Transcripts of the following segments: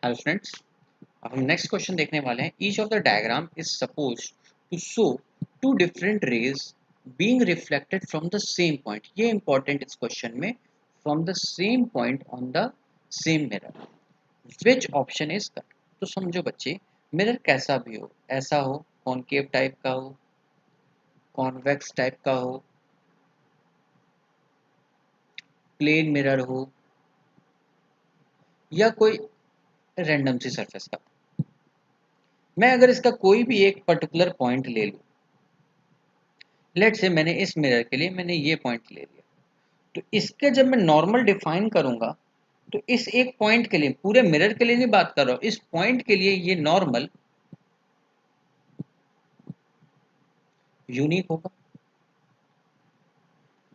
Hello friends, अब हम next question देखने वाले हैं। Each of the diagram is suppose to show two different rays being reflected from the same point. ये important इस question में, from the same point on the same mirror, which option is correct. तो समझो बच्चे, mirror कैसा भी हो, ऐसा हो, कॉनकेव टाइप का हो, कॉन्वेक्स टाइप का हो, प्लेन मिरर हो, या कोई रैंडम सी सरफेस का। मैं अगर इसका कोई भी एक पर्टिकुलर पॉइंट ले लूं, लेट से मैंने इस मिरर के लिए मैंने ये पॉइंट ले लिया, तो इसके जब मैं नॉर्मल डिफाइन करूंगा, तो इस एक पॉइंट के लिए, पूरे मिरर के लिए नहीं बात कर रहा हूं, इस पॉइंट के लिए ये नॉर्मल यूनिक होगा,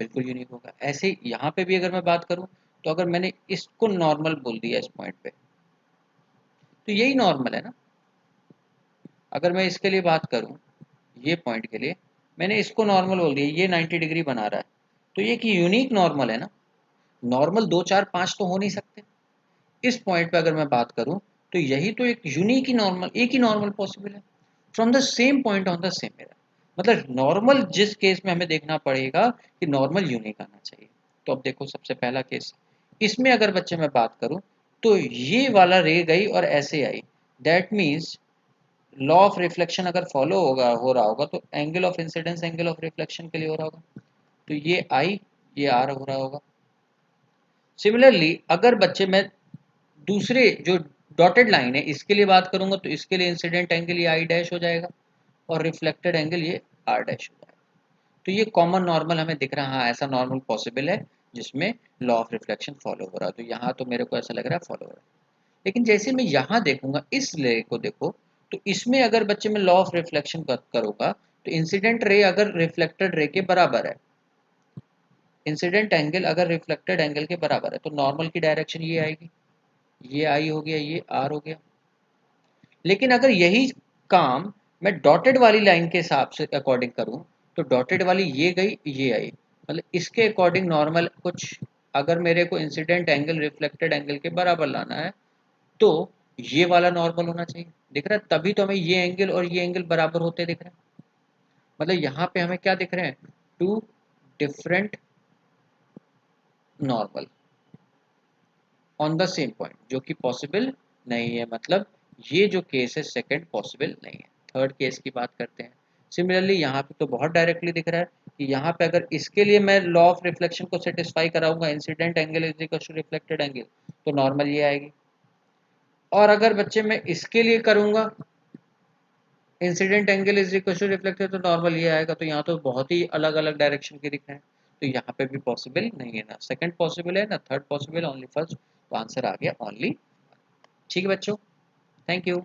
बिल्कुल यूनिक होगा। ऐसे यहां पे भी अगर मैं बात करूं, तो अगर मैंने इसको नॉर्मल बोल दिया इस पॉइंट पे, तो यही नॉर्मल है ना। अगर मैं इसके लिए बात करूं, ये पॉइंट के लिए मैंने इसको नॉर्मल बोल दिया, ये 90 डिग्री बना रहा है, तो ये कि यूनिक नॉर्मल है ना। नॉर्मल 2 4 5 तो हो नहीं सकते। इस पॉइंट पे अगर मैं बात करूं, तो यही तो एक यूनिक ही नॉर्मल, एक ही नॉर्मल पॉसिबल है from the same point on the same mirror. मतलब नॉर्मल जिस केस में हमें देखना पड़ेगा कि नॉर्मल यूनिक आना चाहिए। तो अब देखो सबसे पहला केस, इसमें अगर बच्चे मैं बात करूं, तो ये वाला रे गई और ऐसे आई, that means law of reflection अगर फॉलो होगा, हो रहा होगा, तो angle of incidence angle of reflection के लिए हो रहा होगा, तो ये आई, ये आर हो रहा होगा। सिमिलरली अगर बच्चे मैं दूसरे जो डॉटेड लाइन है इसके लिए बात करूंगा, तो इसके लिए इंसिडेंट एंगल ये आई डैश हो जाएगा और रिफ्लेक्टेड एंगल ये आर डैश हो जाएगा। तो ये कॉमन नॉर्मल हमें दिख रहा है, हाँ ऐसा नॉर्मल पॉसिबल है जिसमें लॉ ऑफ रिफ्लेक्शन फॉलो हो रहा है। तो यहाँ तो मेरे को ऐसा लग रहा है फॉलो हो रहा है। लेकिन जैसे मैं यहाँ देखूंगा, इस रे को देखो, तो इसमें अगर बच्चे मैं लॉ ऑफ रिफ्लेक्शन करूंगा, तो इंसिडेंट रे अगर रिफ्लेक्टेड रे के बराबर है, इंसिडेंट एंगल अगर रिफ्लेक्टेड एंगल के बराबर है, तो नॉर्मल की डायरेक्शन ये आएगी, ये आई हो गया, ये आर हो गया। लेकिन अगर यही काम मैं डॉटेड वाली लाइन के हिसाब से अकॉर्डिंग करूं, तो डॉटेड वाली ये गई, ये आई, मतलब इसके अकॉर्डिंग नॉर्मल कुछ, अगर मेरे को इंसिडेंट एंगल रिफ्लेक्टेड एंगल के बराबर लाना है, तो ये वाला नॉर्मल होना चाहिए। दिख रहा है, तभी तो हमें ये एंगल और ये एंगल बराबर होते दिख रहे हैं। मतलब यहाँ पे हमें क्या दिख रहे हैं, two different normal on the same point, जो कि पॉसिबल नहीं है। मतलब ये जो केस है सेकंड पॉसिबल नहीं है। थर्ड केस की बात करते हैं। सिमिलरली यहाँ पे तो बहुत डायरेक्टली दिख रहा है कि यहाँ पे अगर इसके लिए मैं लॉ ऑफ रिफ्लेक्शन को सेटिस्फाई कराऊंगा, incident angle is equal to reflected angle, तो नॉर्मल ये आएगी। और अगर बच्चे मैं इसके लिए करूंगा, incident angle is equal to reflected, तो नॉर्मल ये आएगा। तो यहाँ तो बहुत ही अलग अलग डायरेक्शन के दिख रहे हैं, तो यहाँ पे भी पॉसिबल नहीं है, ना सेकंड पॉसिबल है ना थर्ड पॉसिबल, ओनली फर्स्ट। तो आंसर आ गया ओनली। ठीक है बच्चों, थैंक यू।